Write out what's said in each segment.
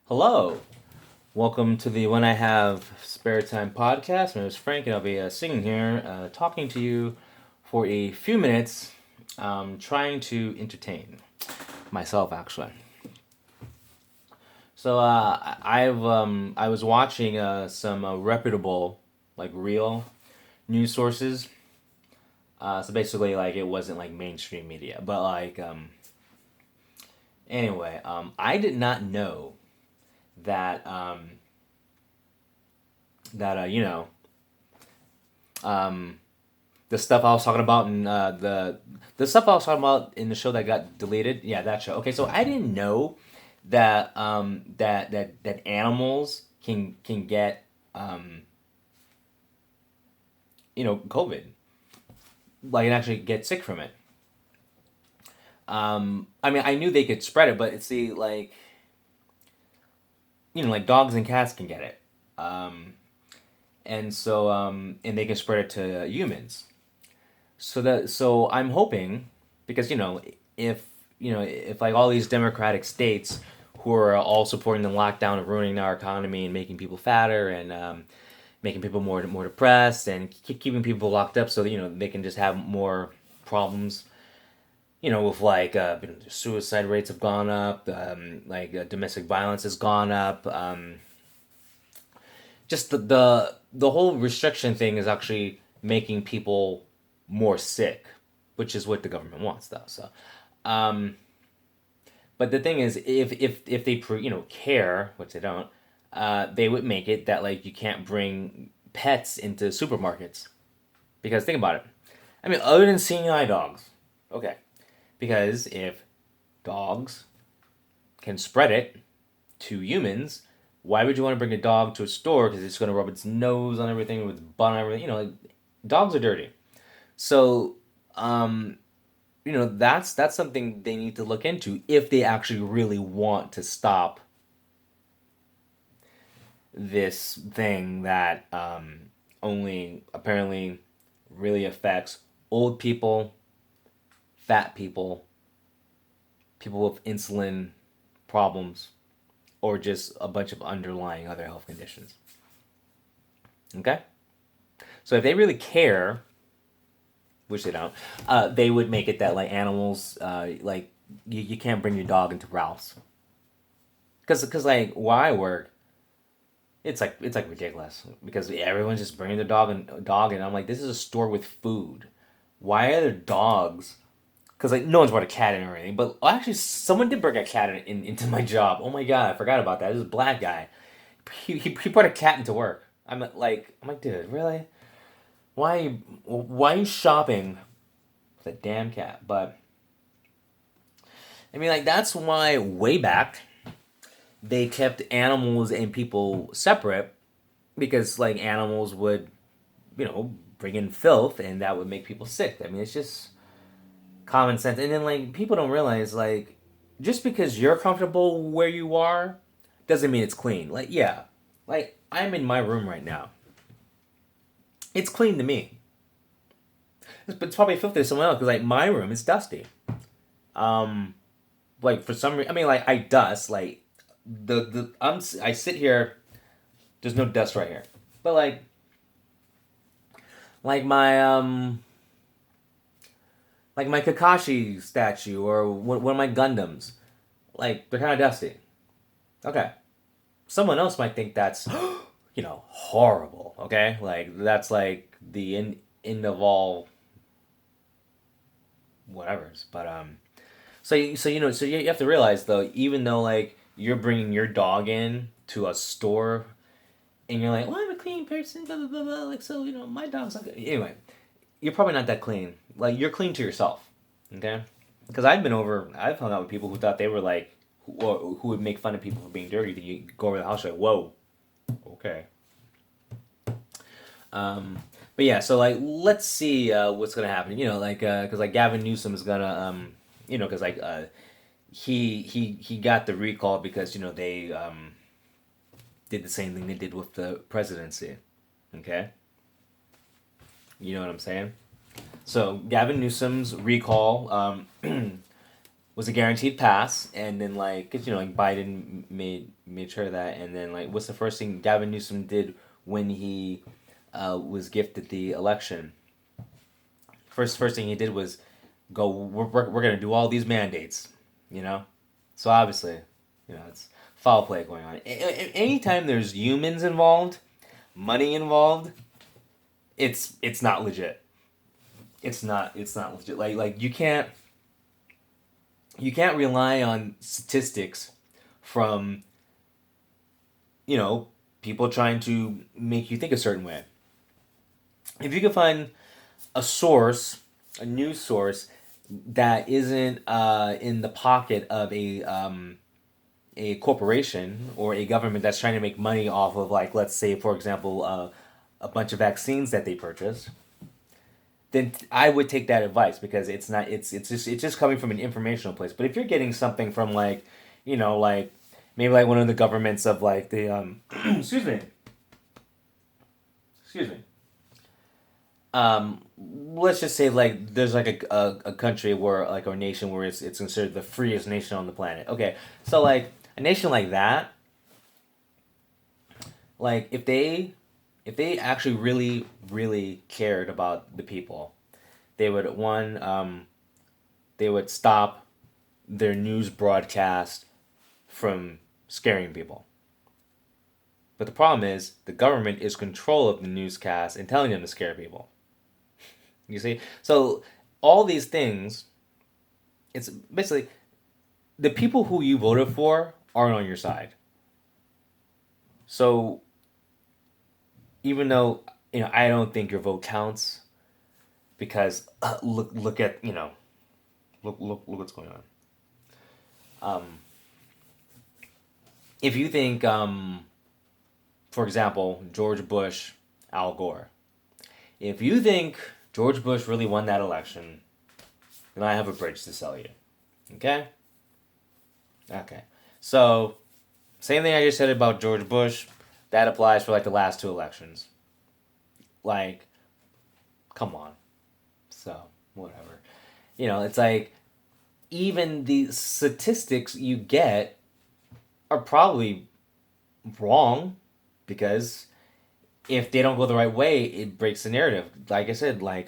Hello, welcome to the When I Have Spare Time podcast. My name is Frank, and I'll be singing here, talking to you for a few minutes, trying to entertain myself actually. I was watching some reputable, like real news sources. So basically, like it wasn't like mainstream media, but anyway, I did not know that um, the stuff I was talking about in the stuff I was talking about in the show that got deleted. Yeah, that show. Okay, so I didn't know that animals can get COVID, like and actually get sick from it. I mean, I knew they could spread it, but it's the like like dogs and cats can get it. And they can spread it to humans. So I'm hoping because if like all these democratic states who are all supporting the lockdown and ruining our economy and making people fatter and making people more depressed and keeping people locked up so that they can just have more problems. With like suicide rates have gone up, domestic violence has gone up. Just the whole restriction thing is actually making people more sick, which is what the government wants, though. Um, but the thing is, if they care, which they don't, they would make it that like you can't bring pets into supermarkets because think about it. I mean, other than seeing eye dogs, okay, because if dogs can spread it to humans, why would you want to bring a dog to a store? Because it's going to rub its nose on everything, with its butt on everything. Like, dogs are dirty. So, um, that's something they need to look into if they actually really want to stop this thing that only apparently really affects old people, fat people, people with insulin problems, or just a bunch of underlying other health conditions. Okay? So if they really care, which they don't, they would make it that like animals, like you can't bring your dog into Ralph's, because like where I work, it's like ridiculous because everyone's just bringing their dog and I'm like, this is a store with food. Why are there dogs? Because like no one's brought a cat in or anything, but actually someone did bring a cat into my job. Oh my god, I forgot about that. This is a black guy. He brought a cat into work. I'm like, dude, really? Why are you shopping with a damn cat? But I mean, like that's why way back they kept animals and people separate because like animals would bring in filth and that would make people sick. I mean, it's just common sense. And then like people don't realize like just because you're comfortable where you are doesn't mean it's clean. Like yeah, like I'm in my room right now. It's clean to me. But it's probably filthy to someone else because like my room is dusty. Um, like for some reason, I mean, like I dust. Like I sit here. There's no dust right here, but like my Kakashi statue or one of my Gundams, like they're kind of dusty. Okay, someone else might think that's horrible. Okay, like that's like the end of all whatever's. But so you have to realize though, even though like you're bringing your dog in to a store and you're like, well, I'm a clean person, blah blah blah, blah. Like so my dog's not good. Anyway, you're probably not that clean. Like you're clean to yourself, okay? Because I've hung out with people who thought they were like, who would make fun of people for being dirty. Then you go over the house, you're like, whoa, okay. Um, but yeah, so like let's see what's gonna happen. Like because like Gavin Newsom is gonna because like he got the recall because they did the same thing they did with the presidency. Okay, you know what I'm saying? So Gavin Newsom's recall was a guaranteed pass, and then like 'cause, like Biden made sure of that, and then like what's the first thing Gavin Newsom did when he was gifted the election? First thing he did was go. We're gonna do all these mandates, you know. So obviously, it's foul play going on. Anytime there's humans involved, money involved, it's not legit. It's not legit. Like you can't rely on statistics from you know people trying to make you think a certain way. If you can find a source, a news source that isn't in the pocket of a corporation or a government that's trying to make money off of, like, let's say for example, a bunch of vaccines that they purchase, then I would take that advice because it's just coming from an informational place. But if you're getting something from like, like maybe like one of the governments of like the excuse me, excuse me, let's just say like there's like a country where like a nation where it's considered the freest nation on the planet. Okay, so like a nation like that, like if they actually really cared about the people, they would they would stop their news broadcast from scaring people. But the problem is the government is control of the newscast and telling them to scare people. You see? So all these things, it's basically the people who you voted for aren't on your side. So even though I don't think your vote counts because look at look what's going on. If you think for example George Bush, Al Gore, if you think George Bush really won that election, then I have a bridge to sell you. Okay? Okay. So, same thing I just said about George Bush, that applies for like the last two elections. Like, come on. So, whatever. It's like even the statistics you get are probably wrong because if they don't go the right way, it breaks the narrative. Like I said, like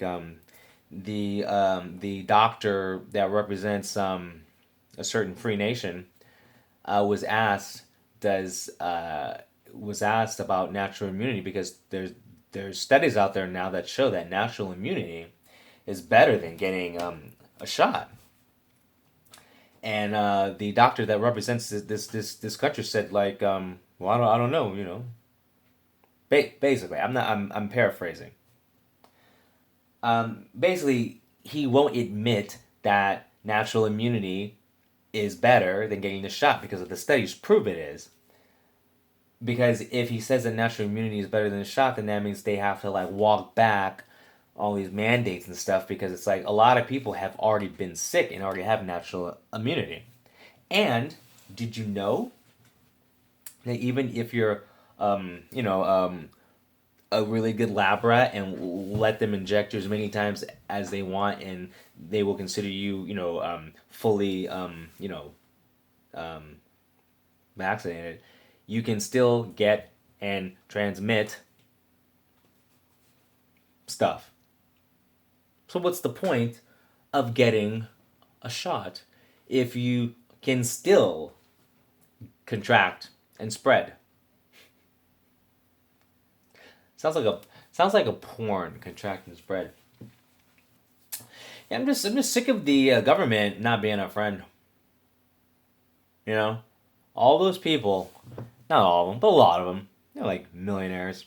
the doctor that represents a certain free nation was asked does was asked about natural immunity because there's studies out there now that show that natural immunity is better than getting a shot. And the doctor that represents this country said like, well, I don't know, basically, I'm paraphrasing. Basically, he won't admit that natural immunity is better than getting the shot because of the studies prove it is. Because if he says that natural immunity is better than the shot, then that means they have to like walk back all these mandates and stuff because it's like a lot of people have already been sick and already have natural immunity. And did you know that even if you're, a really good lab rat and let them inject you as many times as they want, and they will consider you, fully, um, vaccinated, you can still get and transmit stuff. So what's the point of getting a shot if you can still contract and spread? Sounds like a porn, contract and spread. Yeah, I'm just sick of the government not being a friend. You know, all those people, not all of them, but a lot of them, they're like millionaires.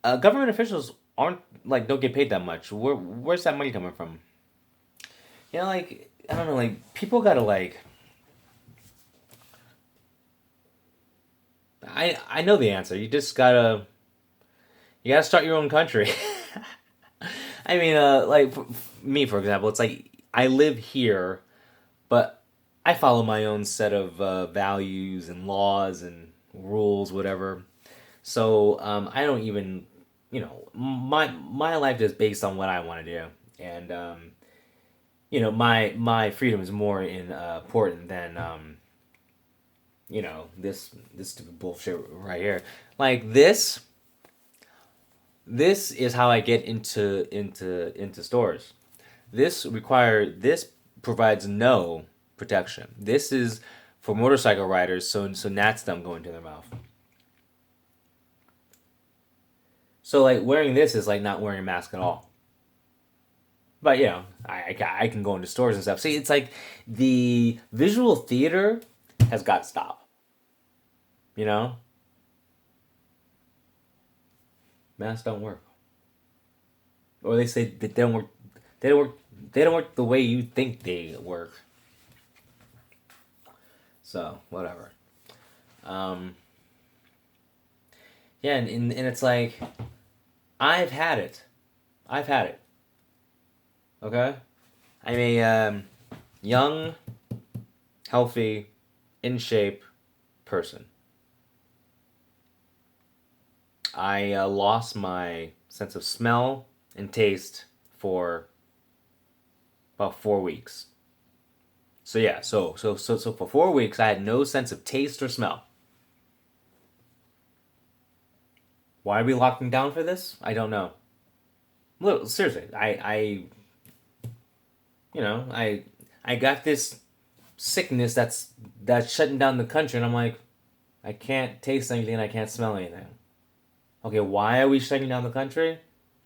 Government officials aren't like don't get paid that much. Where's that money coming from? Like I don't know, like people gotta like. I know the answer. You gotta start your own country. I mean, like for me, for example, it's like I live here, but I follow my own set of values and laws and rules, whatever. So I don't even, my life is based on what I want to do, and my freedom is more important than this stupid bullshit right here. Like this is how I get into stores. This provides no protection. This is for motorcycle riders, so gnats don't go into their mouth. So like wearing this is like not wearing a mask at all. But I can go into stores and stuff. See, it's like the visual theater has got to stop. You know, masks don't work, or they say that they don't work. They don't work. They don't work the way you think they work. So whatever. Um, yeah, and it's like I've had it. I've had it. Okay, I'm a young, healthy, in shape person. I lost my sense of smell and taste for about 4 weeks. So yeah, so for 4 weeks I had no sense of taste or smell. Why are we locking down for this? I don't know. Look, seriously, I got this sickness that's shutting down the country, and I'm like, I can't taste anything, I can't smell anything. Okay, why are we shutting down the country?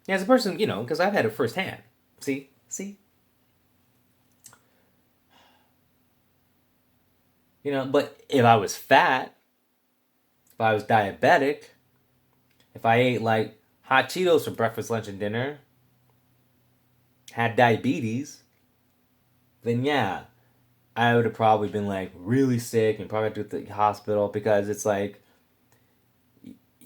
Yeah, as a person, because I've had it firsthand. See, but if I was fat, if I was diabetic, if I ate like hot Cheetos for breakfast, lunch, and dinner, had diabetes, then yeah, I would have probably been like really sick and probably had to go to the hospital because it's like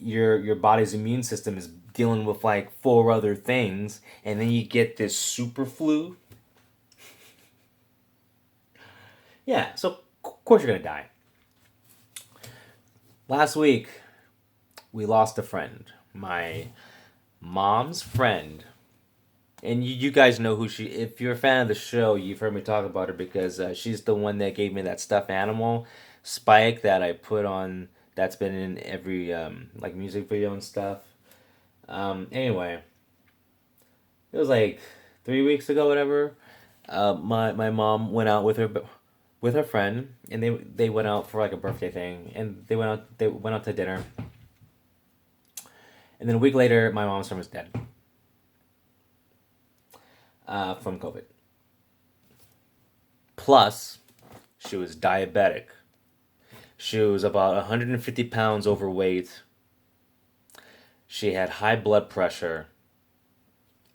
your body's immune system is dealing with like four other things, and then you get this super flu. Yeah, so of course you're gonna die. Last week we lost a friend, my mom's friend, and you guys know who she. If you're a fan of the show, you've heard me talk about her because she's the one that gave me that stuffed animal, Spike, that I put on. That's been in every like music video and stuff. Anyway, it was like 3 weeks ago, whatever. My mom went out with her friend, and they went out for like a birthday thing, and they went out to dinner, and then a week later, my mom's friend was dead from COVID. Plus, she was diabetic. She was about 150 pounds overweight. She had high blood pressure,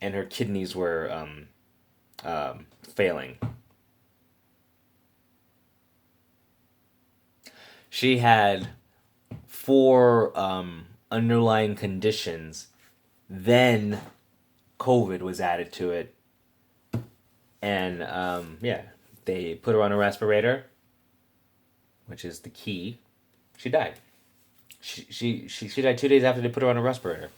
and her kidneys were failing. She had four underlying conditions. Then COVID was added to it, and yeah, they put her on a respirator, which is the key. She died. She died 2 days after they put her on a respirator.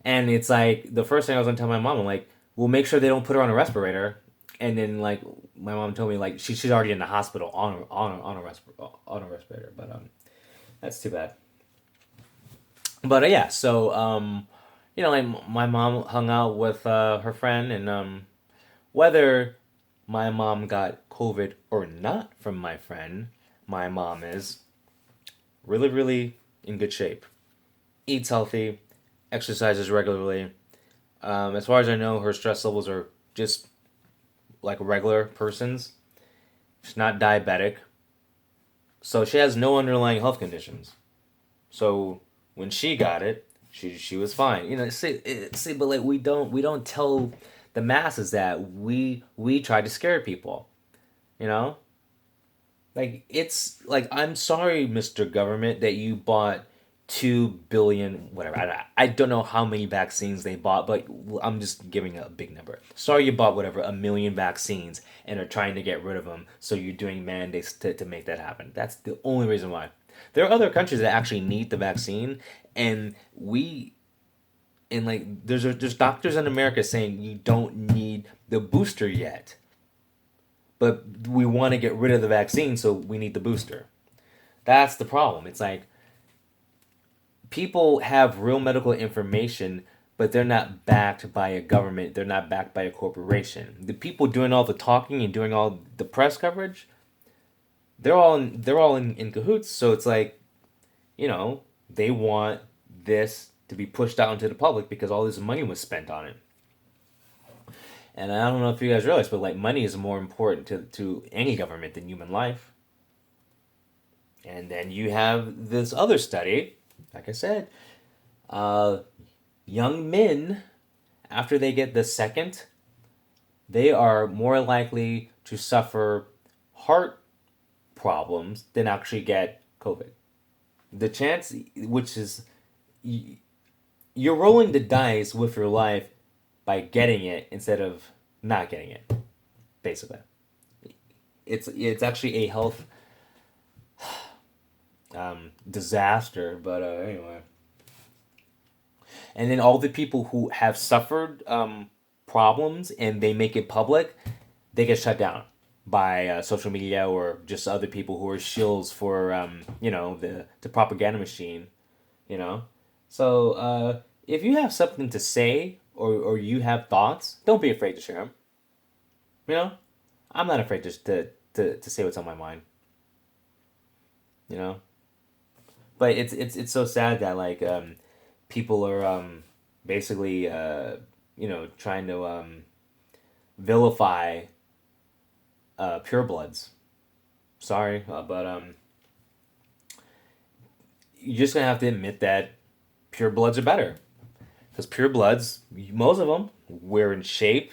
And it's like the first thing I was gonna tell my mom, I'm like, "Well, make sure they don't put her on a respirator." And then like my mom told me like she's already in the hospital on a respirator, but that's too bad. But yeah, so like my mom hung out with her friend, and whether my mom got COVID or not from my friend, my mom is really, really in good shape. Eats healthy, exercises regularly. As far as I know, her stress levels are just like regular person's. She's not diabetic. So she has no underlying health conditions. So when she got it, she was fine. See, but like we don't tell the masses that we try to scare people. You know, like it's like I'm sorry, Mr. Government, that you bought 2 billion whatever. I don't know how many vaccines they bought, but I'm just giving a big number. Sorry, you bought whatever 1 million vaccines and are trying to get rid of them. So you're doing mandates to make that happen. That's the only reason why. There are other countries that actually need the vaccine, and like there's doctors in America saying you don't need need the booster yet. But we want to get rid of the vaccine, so we need the booster. That's the problem. It's like people have real medical information, but they're not backed by a government. They're not backed by a corporation. The people doing all the talking and doing all the press coverage, they're all in cahoots. So it's like, they want this to be pushed out into the public because all this money was spent on it. And I don't know if you guys realize, but like money is more important to any government than human life. And then you have this other study, like I said, young men, after they get the second, they are more likely to suffer heart problems than actually get COVID. The chance, which is, you're rolling the dice with your life by getting it instead of not getting it, basically. It's actually a health disaster, but anyway. And then all the people who have suffered problems and they make it public, they get shut down by social media or just other people who are shills for the propaganda machine, So if you have something to say or you have thoughts, don't be afraid to share them. I'm not afraid to say what's on my mind. But it's so sad that like people are basically trying to vilify purebloods. Sorry, but you're just gonna have to admit that purebloods are better, because purebloods, most of them, we're in shape.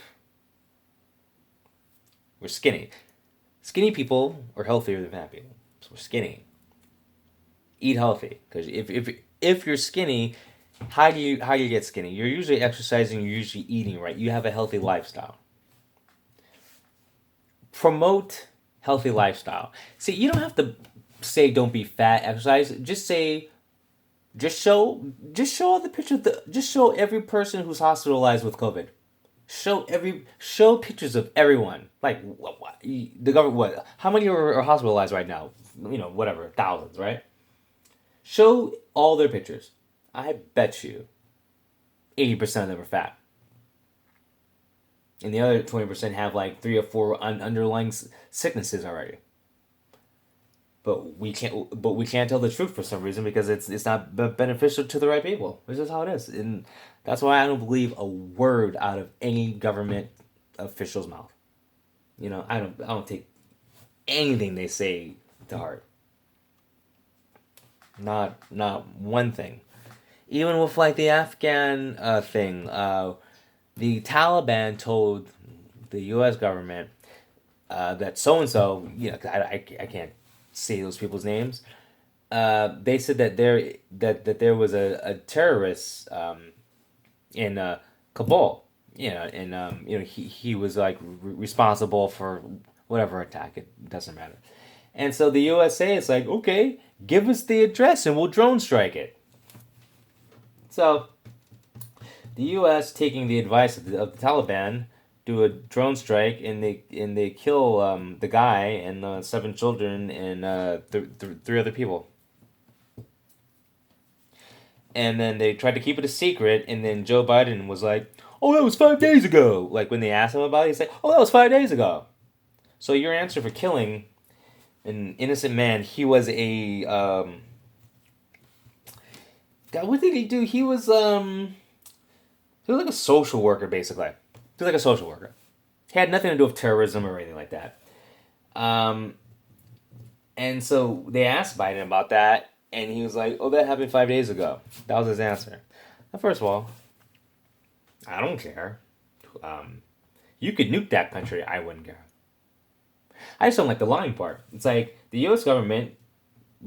We're skinny. Skinny people are healthier than fat people, so we're skinny. Eat healthy, because if you're skinny, how do you get skinny? You're usually exercising. You're usually eating right. You have a healthy lifestyle. Promote healthy lifestyle. See, you don't have to say don't be fat, exercise. Just say, just show all the pictures. Just show every person who's hospitalized with COVID. Show pictures of everyone. Like the government. What? How many are hospitalized right now? Whatever, thousands, right? Show all their pictures. I bet you 80% of them are fat. And the other 20% have like 3 or 4 underlying sicknesses already. But we can't tell the truth for some reason because it's not beneficial to the right people. This is how it is. And that's why I don't believe a word out of any government official's mouth. I don't take anything they say to heart. Not one thing. Even with like the Afghan thing, the Taliban told the U.S. government that so and so, I can't say those people's names. They said that there was a terrorist in Kabul, and he was like responsible for whatever attack. It doesn't matter. And so the USA is like, okay, give us the address and we'll drone strike it. So the U.S. taking the advice of the Taliban, do a drone strike and they kill the guy and 7 children and 3 other people. And then they tried to keep it a secret, and then Joe Biden was like, "Oh, that was 5 days ago." Like when they asked him about it, he said, "Oh, that was 5 days ago." So your answer for killing an innocent man, he was a God, what did he do? He was like a social worker, basically. He was like a social worker. He had nothing to do with terrorism or anything like that. And so they asked Biden about that, and he was like, "Oh, that happened 5 days ago." That was his answer. Now, first of all, I don't care. You could nuke that country. I wouldn't care. I just don't like the lying part. It's like the U.S. government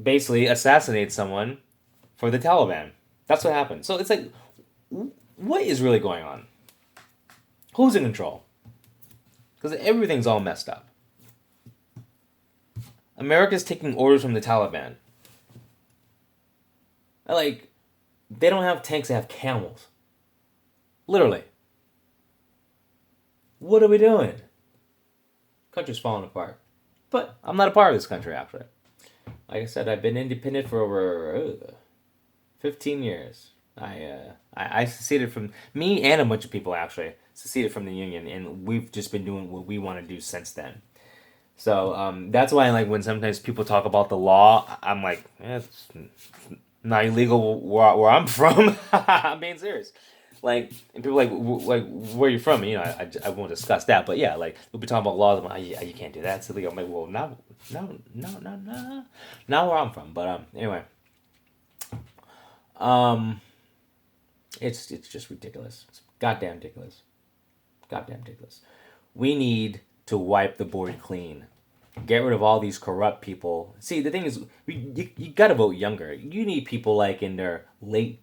basically assassinated someone for the Taliban. That's what happened. So it's like, what is really going on? Who's in control? Because everything's all messed up. America's taking orders from the Taliban. Like, they don't have tanks, they have camels. Literally. what are we doing? Country's falling apart. But I'm not a part of this country, actually. Like I said, I've been independent for over 15 years. I seceded from me and a bunch of people actually seceded from the union, and we've just been doing what we want to do since then. So that's why like when sometimes people talk about the law, I'm like, it's not illegal where I'm from. I'm being serious. Like, and people are like, like, where are you from? You know, I won't discuss that, but yeah, like we'll be talking about laws. I'm like, yeah, you can't do that. It's illegal. I'm like, well, no, not where I'm from. But anyway, um, it's just ridiculous. It's goddamn ridiculous. Goddamn ridiculous. We need to wipe the board clean. Get rid of all these corrupt people. See, the thing is, you gotta vote younger. You need people like in their late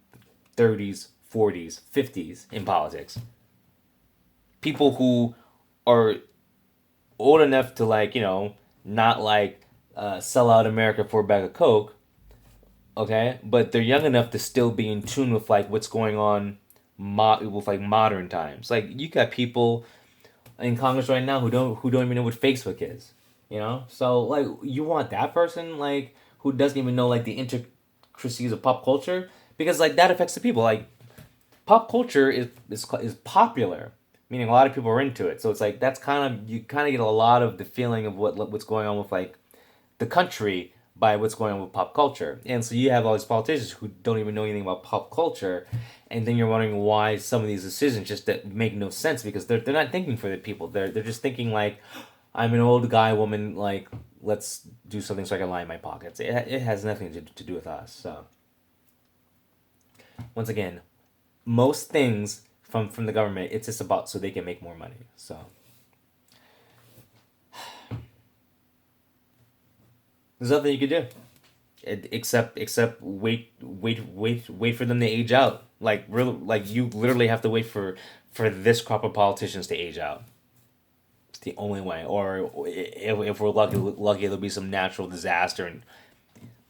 30s, 40s, 50s in politics. People who are old enough to like, not like sell out America for a bag of Coke, okay? But they're young enough to still be in tune with like what's going on with like modern times. Like you got people in Congress right now who don't even know what Facebook is. So like you want that person like who doesn't even know like the intricacies of pop culture because like that affects the people. Like pop culture is popular, meaning a lot of people are into it. So it's like that's kind of you kind of get a lot of the feeling of what's going on with like the country by what's going on with pop culture. And so you have all these politicians who don't even know anything about pop culture, and then you're wondering why some of these decisions just that make no sense because they're not thinking for the people. They're just thinking like, I'm an old guy, woman, like let's do something so I can line my pockets. It has nothing to do with us. So once again, most things from the government, it's just about so they can make more money. So there's nothing you could do. Except wait for them to age out. Like really, like you literally have to wait for this crop of politicians to age out. It's the only way. Or if we're lucky there'll be some natural disaster and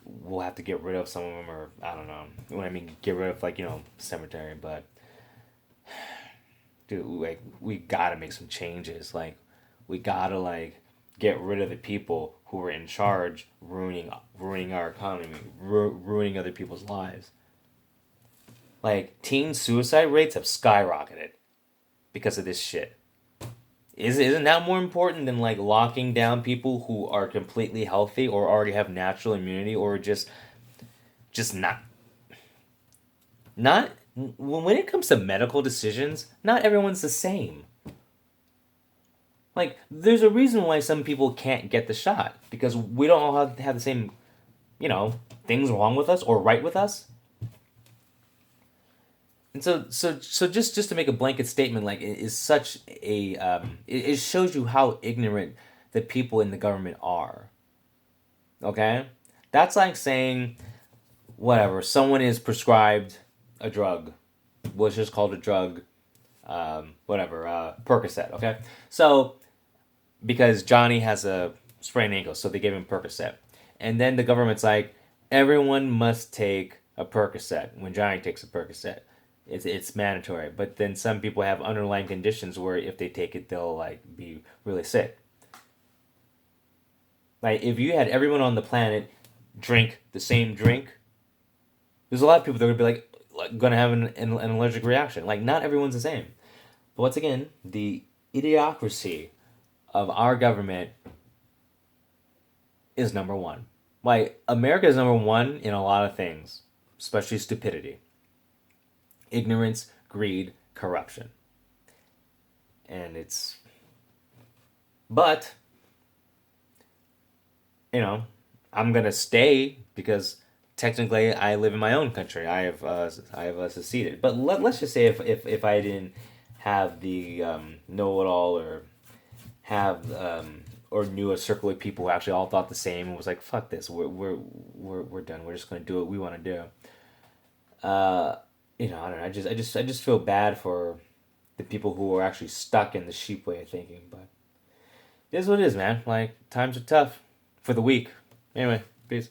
we'll have to get rid of some of them, or I don't know. What I mean, get rid of like cemetery. But dude, like we gotta make some changes. Like we gotta like get rid of the people who are in charge, ruining our economy, ruining other people's lives. Like teen suicide rates have skyrocketed because of this shit. Isn't that more important than like locking down people who are completely healthy or already have natural immunity or just not when it comes to medical decisions, not everyone's the same. Like, there's a reason why some people can't get the shot because we don't all have the same, things wrong with us or right with us. And so just to make a blanket statement, like, it is such a, it shows you how ignorant the people in the government are. Okay? That's like saying, whatever, someone is prescribed a drug, what's just called a drug, Percocet, okay? So, because Johnny has a sprained ankle, so they gave him Percocet. And then the government's like, everyone must take a Percocet when Johnny takes a Percocet. It's mandatory. But then some people have underlying conditions where if they take it, they'll like be really sick. Like if you had everyone on the planet drink the same drink, there's a lot of people that would be like gonna have an allergic reaction. Like not everyone's the same. But once again, the idiocracy of our government is number one. Like America is number one in a lot of things, especially stupidity, ignorance, greed, corruption. And but I'm gonna stay because technically I live in my own country. I have seceded. But let's just say if I didn't have the know it all or have or knew a circle of people who actually all thought the same and was like, fuck this, we're done. We're just gonna do what we want to do. I don't know. I just feel bad for the people who are actually stuck in the sheep way of thinking. But it is what it is, man. Like times are tough for the weak. Anyway, peace.